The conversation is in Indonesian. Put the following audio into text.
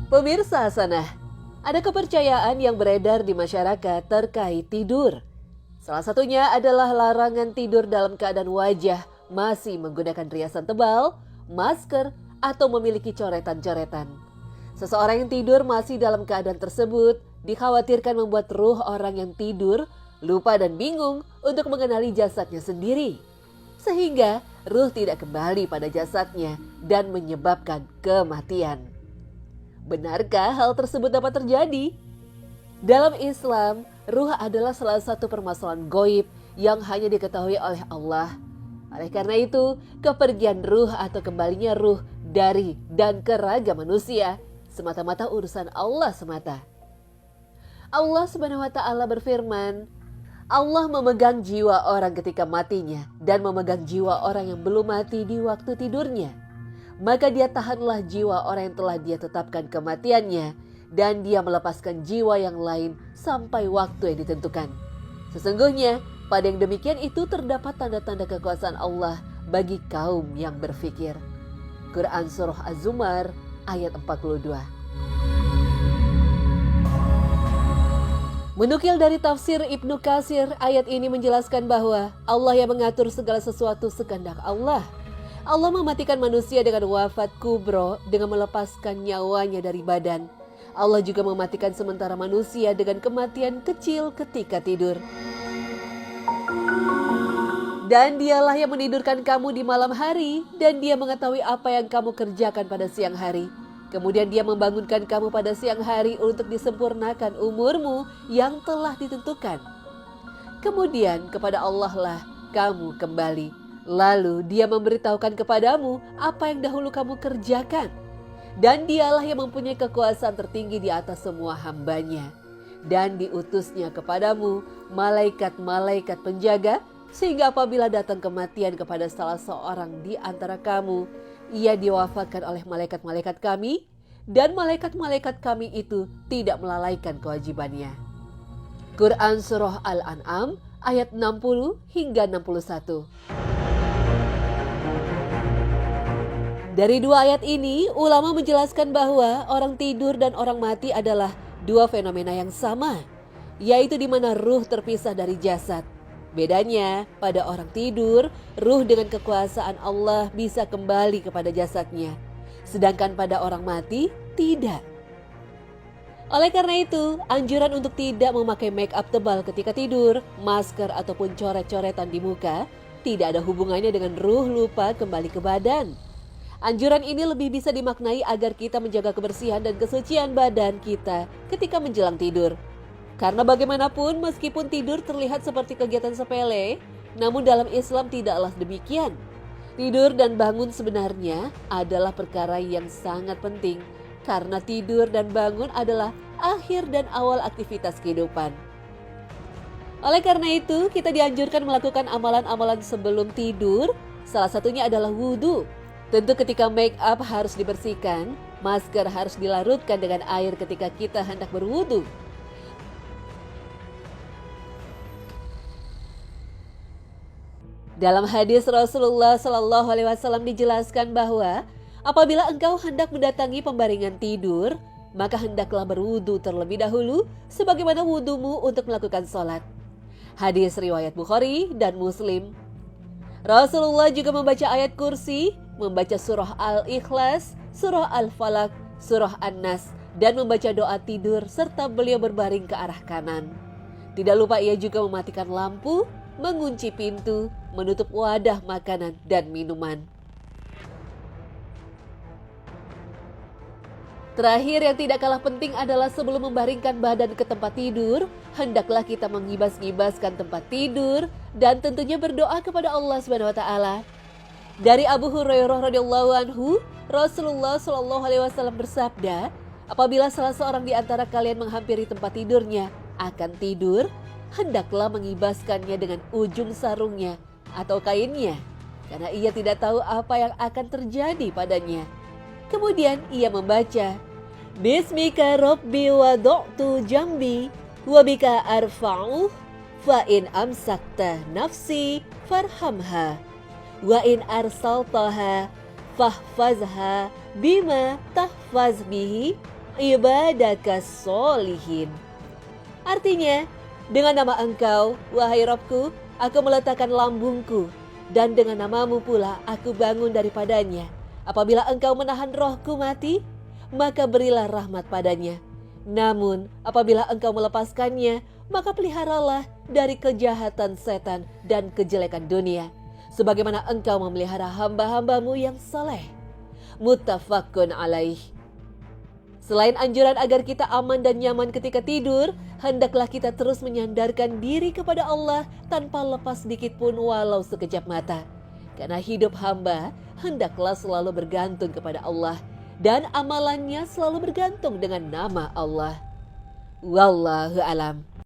Pemirsa Hasanah, ada kepercayaan yang beredar di masyarakat terkait tidur. Salah satunya adalah larangan tidur dalam keadaan wajah masih menggunakan riasan tebal, masker, atau memiliki coretan-coretan. Seseorang yang tidur masih dalam keadaan tersebut dikhawatirkan membuat ruh orang yang tidur lupa dan bingung untuk mengenali jasadnya sendiri. Sehingga ruh tidak kembali pada jasadnya dan menyebabkan kematian. Benarkah hal tersebut dapat terjadi? Dalam Islam, ruh adalah salah satu permasalahan gaib yang hanya diketahui oleh Allah. Oleh karena itu, kepergian ruh atau kembalinya ruh dari dan ke raga manusia semata-mata urusan Allah semata. Allah Subhanahu wa taala berfirman, Allah memegang jiwa orang ketika matinya dan memegang jiwa orang yang belum mati di waktu tidurnya. Maka dia tahanlah jiwa orang yang telah dia tetapkan kematiannya dan dia melepaskan jiwa yang lain sampai waktu yang ditentukan. Sesungguhnya pada yang demikian itu terdapat tanda-tanda kekuasaan Allah bagi kaum yang berfikir. Quran Surah Az-Zumar ayat 42. Menukil dari tafsir Ibnu Katsir, ayat ini menjelaskan bahwa Allah yang mengatur segala sesuatu sekehendak Allah. Allah mematikan manusia dengan wafat kubro dengan melepaskan nyawanya dari badan. Allah juga mematikan sementara manusia dengan kematian kecil ketika tidur. Dan dialah yang menidurkan kamu di malam hari dan dia mengetahui apa yang kamu kerjakan pada siang hari. Kemudian dia membangunkan kamu pada siang hari untuk disempurnakan umurmu yang telah ditentukan. Kemudian kepada Allah lah kamu kembali. Lalu dia memberitahukan kepadamu apa yang dahulu kamu kerjakan. Dan dialah yang mempunyai kekuasaan tertinggi di atas semua hambanya. Dan diutusnya kepadamu malaikat-malaikat penjaga, sehingga apabila datang kematian kepada salah seorang di antara kamu, ia diwafatkan oleh malaikat-malaikat kami, dan malaikat-malaikat kami itu tidak melalaikan kewajibannya. Quran Surah Al-An'am ayat 60 hingga 61. Dari dua ayat ini, ulama menjelaskan bahwa orang tidur dan orang mati adalah dua fenomena yang sama, yaitu di mana ruh terpisah dari jasad. Bedanya, pada orang tidur, ruh dengan kekuasaan Allah bisa kembali kepada jasadnya, sedangkan pada orang mati, tidak. Oleh karena itu, anjuran untuk tidak memakai make up tebal ketika tidur, masker ataupun coret-coretan di muka, tidak ada hubungannya dengan ruh lupa kembali ke badan. Anjuran ini lebih bisa dimaknai agar kita menjaga kebersihan dan kesucian badan kita ketika menjelang tidur. Karena bagaimanapun meskipun tidur terlihat seperti kegiatan sepele, namun dalam Islam tidaklah demikian. Tidur dan bangun sebenarnya adalah perkara yang sangat penting karena tidur dan bangun adalah akhir dan awal aktivitas kehidupan. Oleh karena itu, kita dianjurkan melakukan amalan-amalan sebelum tidur, salah satunya adalah wudhu. Tentu ketika make up harus dibersihkan, masker harus dilarutkan dengan air ketika kita hendak berwudu. Dalam hadis Rasulullah SAW dijelaskan bahwa apabila engkau hendak mendatangi pembaringan tidur, maka hendaklah berwudu terlebih dahulu sebagaimana wudumu untuk melakukan sholat. Hadis riwayat Bukhari dan Muslim. Rasulullah juga membaca ayat kursi, membaca surah Al-Ikhlas, surah Al-Falaq, surah An-Nas, dan membaca doa tidur serta beliau berbaring ke arah kanan. Tidak lupa ia juga mematikan lampu, mengunci pintu, menutup wadah makanan dan minuman. Terakhir yang tidak kalah penting adalah sebelum membaringkan badan ke tempat tidur, hendaklah kita mengibas-ngibaskan tempat tidur dan tentunya berdoa kepada Allah Subhanahu wa taala. Dari Abu Hurairah radhiyallahu anhu, Rasulullah SAW bersabda, apabila salah seorang di antara kalian menghampiri tempat tidurnya akan tidur, hendaklah mengibaskannya dengan ujung sarungnya atau kainnya, karena ia tidak tahu apa yang akan terjadi padanya. Kemudian ia membaca, Bismika Rabbi wadu'tu jambi, wabika arfa'uh, fa in amsakta nafsi farhamha, wa in arsaltaha fahfazha bima tahfaz bihi ibadaka solihin. Artinya, dengan nama Engkau, wahai Rabbku, aku meletakkan lambungku, dan dengan namamu pula aku bangun daripadanya. Apabila Engkau menahan rohku mati, maka berilah rahmat padanya. Namun, apabila Engkau melepaskannya, maka peliharalah dari kejahatan setan dan kejelekan dunia, sebagaimana Engkau memelihara hamba-hambamu yang saleh. Muttafaqun alaih. Selain anjuran agar kita aman dan nyaman ketika tidur, hendaklah kita terus menyandarkan diri kepada Allah tanpa lepas sedikit pun walau sekejap mata. Karena hidup hamba hendaklah selalu bergantung kepada Allah dan amalannya selalu bergantung dengan nama Allah. Wallahu alam.